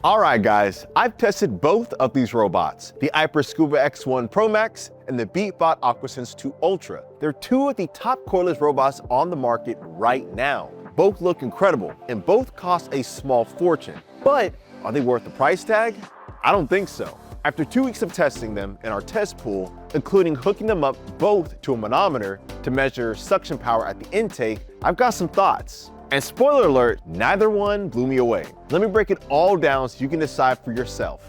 Alright guys, I've tested both of these robots, the Aiper Scuba X1 Pro Max and the Beatbot AquaSense 2 Ultra. They're two of the top cordless robots on the market right now. Both look incredible and both cost a small fortune. But are they worth the price tag? I don't think so. After 2 weeks of testing them in our test pool, including hooking them up both to a manometer to measure suction power at the intake, I've got some thoughts. And spoiler alert, neither one blew me away. Let me break it all down so you can decide for yourself.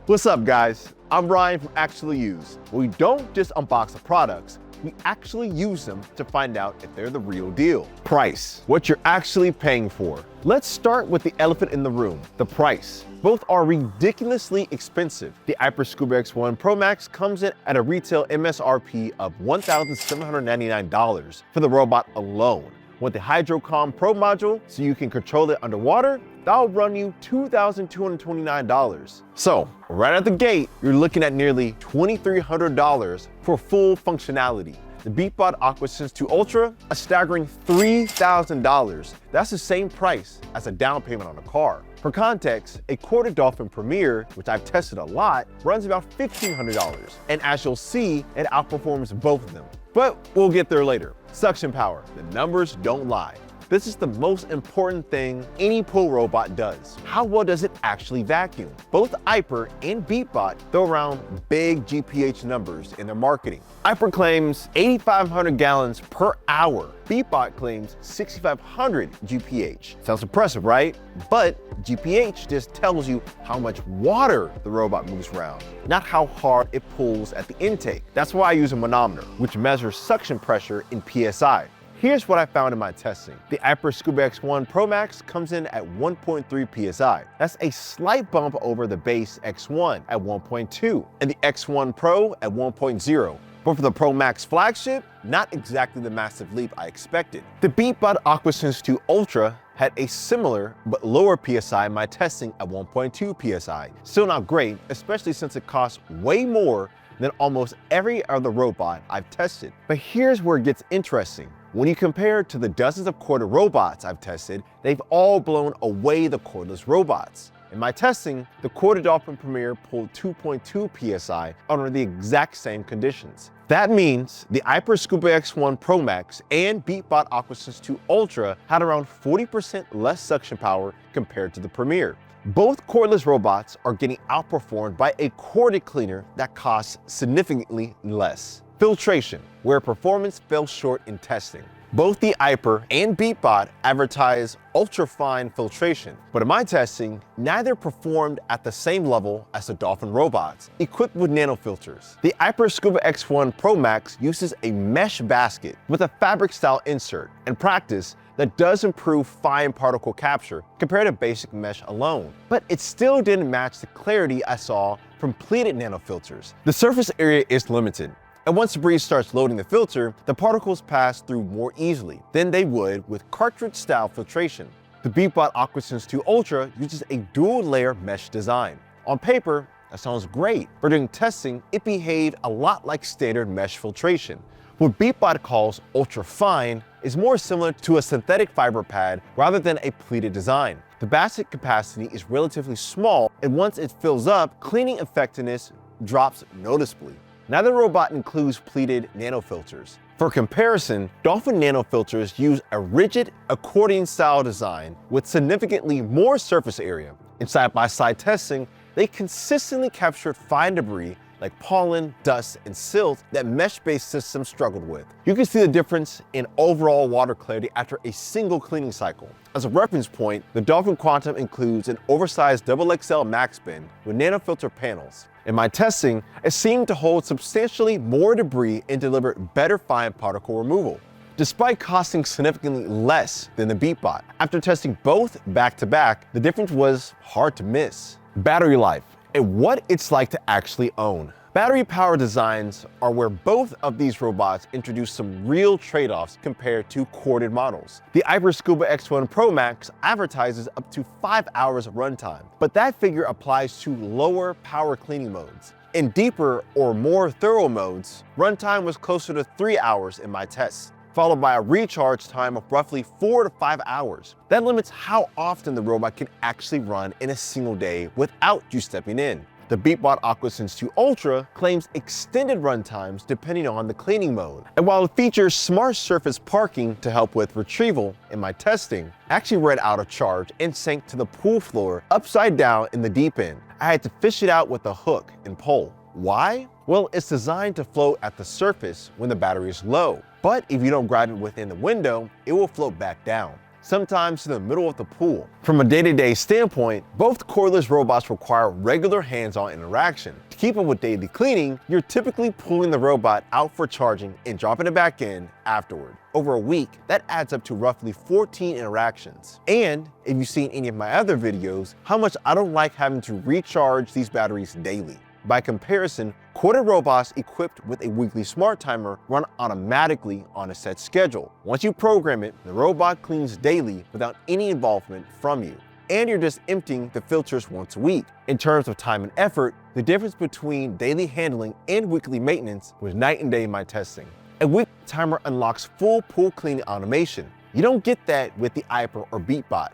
What's up guys? I'm Ryan from Actually Use. We don't just unbox the products, we actually use them to find out if they're the real deal. Price, what you're actually paying for. Let's start with the elephant in the room, the price. Both are ridiculously expensive. The Aiper Scuba X1 Pro Max comes in at a retail MSRP of $1,799 for the robot alone. With the HydroCom Pro module, so you can control it underwater, that'll run you $2,229. So, right out the gate, you're looking at nearly $2,300 for full functionality. The Beatbot AquaSense 2 Ultra, a staggering $3,000. That's the same price as a down payment on a car. For context, a corded Dolphin Premier, which I've tested a lot, runs about $1,500. And as you'll see, it outperforms both of them. But we'll get there later. Suction power, the numbers don't lie. This is the most important thing any pool robot does. How well does it actually vacuum? Both Aiper and Beatbot throw around big GPH numbers in their marketing. Aiper claims 8,500 gallons per hour. Beatbot claims 6,500 GPH. Sounds impressive, right? But GPH just tells you how much water the robot moves around, not how hard it pulls at the intake. That's why I use a manometer, which measures suction pressure in PSI. Here's what I found in my testing. The Aiper Scuba X1 Pro Max comes in at 1.3 PSI. That's a slight bump over the base X1 at 1.2 and the X1 Pro at 1.0. But for the Pro Max flagship, not exactly the massive leap I expected. The Beatbot AquaSense 2 Ultra had a similar but lower PSI in my testing at 1.2 PSI. Still not great, especially since it costs way more than almost every other robot I've tested. But here's where it gets interesting. When you compare it to the dozens of corded robots I've tested, they've all blown away the cordless robots. In my testing, the corded Dolphin Premier pulled 2.2 PSI under the exact same conditions. That means the Aiper Scuba X1 Pro Max and Beatbot AquaSense 2 Ultra had around 40% less suction power compared to the Premier. Both cordless robots are getting outperformed by a corded cleaner that costs significantly less. Filtration, where performance fell short in testing. Both the Aiper and Beatbot advertise ultra-fine filtration, but in my testing, neither performed at the same level as the Dolphin robots, equipped with nanofilters. The Aiper Scuba X1 Pro Max uses a mesh basket with a fabric-style insert. In practice, that does improve fine particle capture compared to basic mesh alone, but it still didn't match the clarity I saw from pleated nanofilters. The surface area is limited, and once the breeze starts loading the filter, the particles pass through more easily than they would with cartridge-style filtration. The Beatbot AquaSense 2 Ultra uses a dual-layer mesh design. On paper, that sounds great, but during testing, it behaved a lot like standard mesh filtration. What Beatbot calls ultra-fine is more similar to a synthetic fiber pad rather than a pleated design. The basket capacity is relatively small, and once it fills up, cleaning effectiveness drops noticeably. Neither robot includes pleated nanofilters. For comparison, Dolphin nanofilters use a rigid accordion-style design with significantly more surface area. In side-by-side testing, they consistently captured fine debris like pollen, dust, and silt that mesh-based systems struggled with. You can see the difference in overall water clarity after a single cleaning cycle. As a reference point, the Dolphin Quantum includes an oversized XXL max bin with nanofilter panels. In my testing, it seemed to hold substantially more debris and deliver better fine particle removal, despite costing significantly less than the Beatbot. After testing both back-to-back, the difference was hard to miss. Battery life and what it's like to actually own. Battery power designs are where both of these robots introduce some real trade-offs compared to corded models. The Aiper Scuba X1 Pro Max advertises up to 5 hours of runtime, but that figure applies to lower power cleaning modes. In deeper or more thorough modes, runtime was closer to 3 hours in my tests. followed by a recharge time of roughly 4 to 5 hours. That limits how often the robot can actually run in a single day without you stepping in. The Beatbot AquaSense 2 Ultra claims extended run times depending on the cleaning mode. And while it features smart surface parking to help with retrieval in my testing, I actually ran out of charge and sank to the pool floor upside down in the deep end. I had to fish it out with a hook and pole. Why? Well, it's designed to float at the surface when the battery is low. But if you don't grab it within the window, it will float back down, sometimes to the middle of the pool. From a day-to-day standpoint, both cordless robots require regular hands-on interaction. To keep up with daily cleaning, you're typically pulling the robot out for charging and dropping it back in afterward. Over a week, that adds up to roughly 14 interactions. And if you've seen any of my other videos, how much I don't like having to recharge these batteries daily. By comparison, corded robots equipped with a weekly smart timer run automatically on a set schedule. Once you program it, the robot cleans daily without any involvement from you. And you're just emptying the filters once a week. In terms of time and effort, the difference between daily handling and weekly maintenance was night and day in my testing. A weekly timer unlocks full pool cleaning automation. You don't get that with the Aiper or Beatbot.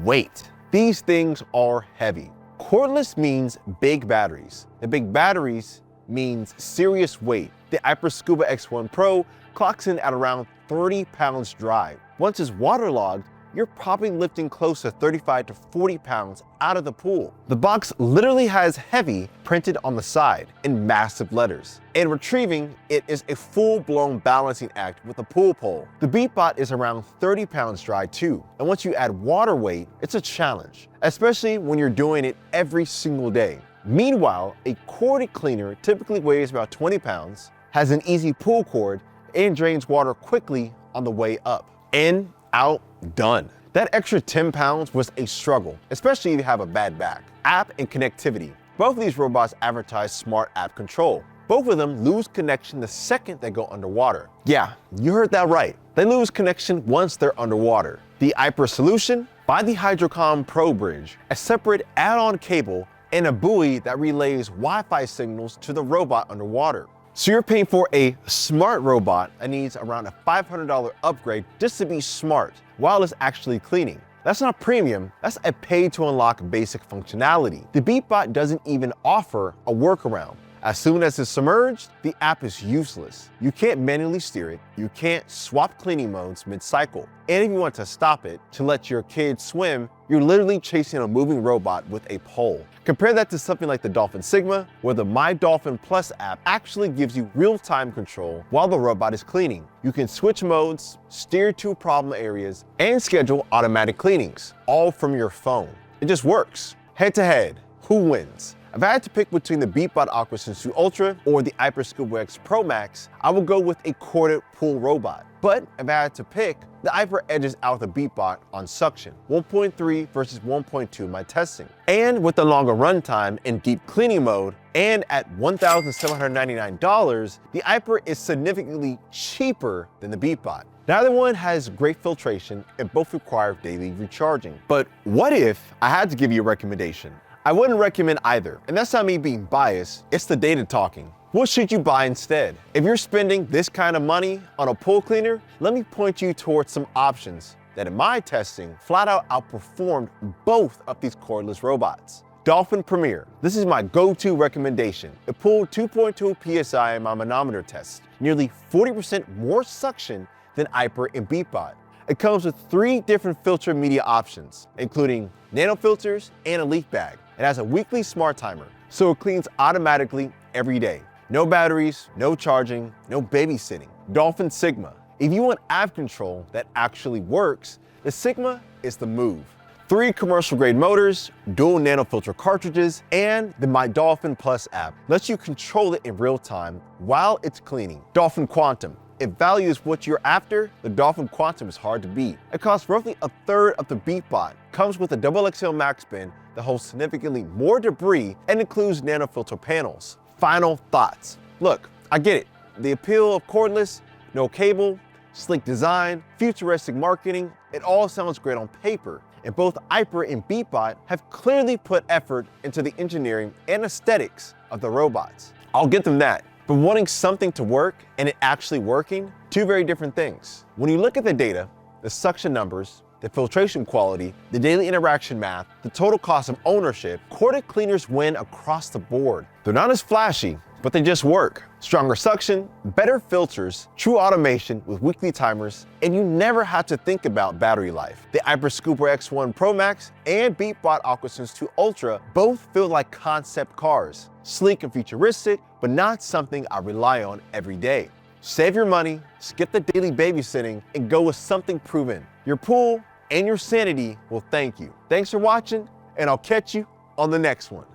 Weight. These things are heavy. Cordless means big batteries. The big batteries means serious weight. The Aiper Scuba X1 Pro clocks in at around 30 pounds dry. Once it's waterlogged, you're probably lifting close to 35 to 40 pounds out of the pool. The box literally has heavy printed on the side in massive letters. And retrieving it is a full-blown balancing act with a pool pole. The Beatbot is around 30 pounds dry too. And once you add water weight, it's a challenge, especially when you're doing it every single day. Meanwhile, a corded cleaner typically weighs about 20 pounds, has an easy pull cord, and drains water quickly on the way up. In, out, done. That extra 10 pounds was a struggle, especially if you have a bad back. App and connectivity. Both of these robots advertise smart app control. Both of them lose connection the second they go underwater. Yeah, you heard that right. They lose connection once they're underwater. The Aiper solution? Buy the Hydrocom Pro Bridge, a separate add-on cable and a buoy that relays Wi-Fi signals to the robot underwater. So you're paying for a smart robot that needs around a $500 upgrade just to be smart while it's actually cleaning. That's not premium, that's a pay to unlock basic functionality. The Beatbot doesn't even offer a workaround. As soon as it's submerged, the app is useless. You can't manually steer it, you can't swap cleaning modes mid-cycle. And if you want to stop it to let your kids swim, you're literally chasing a moving robot with a pole. Compare that to something like the Dolphin Sigma, where the My Dolphin Plus app actually gives you real-time control while the robot is cleaning. You can switch modes, steer to problem areas, and schedule automatic cleanings, all from your phone. It just works. Head-to-head, who wins? If I had to pick between the Beatbot AquaSense 2 Ultra or the Aiper Scuba X Pro Max, I would go with a corded pool robot. But if I had to pick, the Aiper edges out the Beatbot on suction, 1.3 versus 1.2 in my testing. And with the longer runtime in deep cleaning mode, and at $1,799, the Aiper is significantly cheaper than the Beatbot. Neither one has great filtration and both require daily recharging. But what if I had to give you a recommendation? I wouldn't recommend either, and that's not me being biased, it's the data talking. What should you buy instead? If you're spending this kind of money on a pool cleaner, let me point you towards some options that in my testing flat out outperformed both of these cordless robots. Dolphin Premier. This is my go-to recommendation. It pulled 2.2 PSI in my manometer test, nearly 40% more suction than Aiper and Beatbot. It comes with 3 different filter media options, including nano filters and a leak bag. It has a weekly smart timer, so it cleans automatically every day. No batteries, no charging, no babysitting. Dolphin Sigma. If you want app control that actually works, the Sigma is the move. 3 commercial grade motors, dual nano filter cartridges, and the My Dolphin Plus app lets you control it in real time while it's cleaning. Dolphin Quantum. If value is what you're after, the Dolphin Quantum is hard to beat. It costs roughly a third of the Beatbot, comes with a XXL max bin that holds significantly more debris, and includes nanofilter panels. Final thoughts. Look, I get it. The appeal of cordless, no cable, sleek design, futuristic marketing, it all sounds great on paper. And both Aiper and Beatbot have clearly put effort into the engineering and aesthetics of the robots. I'll get them that. from wanting something to work and it actually working, two very different things. When you look at the data, the suction numbers, the filtration quality, the daily interaction math, the total cost of ownership, corded cleaners win across the board. They're not as flashy, but they just work. Stronger suction, better filters, true automation with weekly timers, and you never have to think about battery life. The Aiper Scuba X1 Pro Max and Beatbot AquaSense 2 Ultra both feel like concept cars. Sleek and futuristic, but not something I rely on every day. Save your money, skip the daily babysitting, and go with something proven. Your pool and your sanity will thank you. Thanks for watching, and I'll catch you on the next one.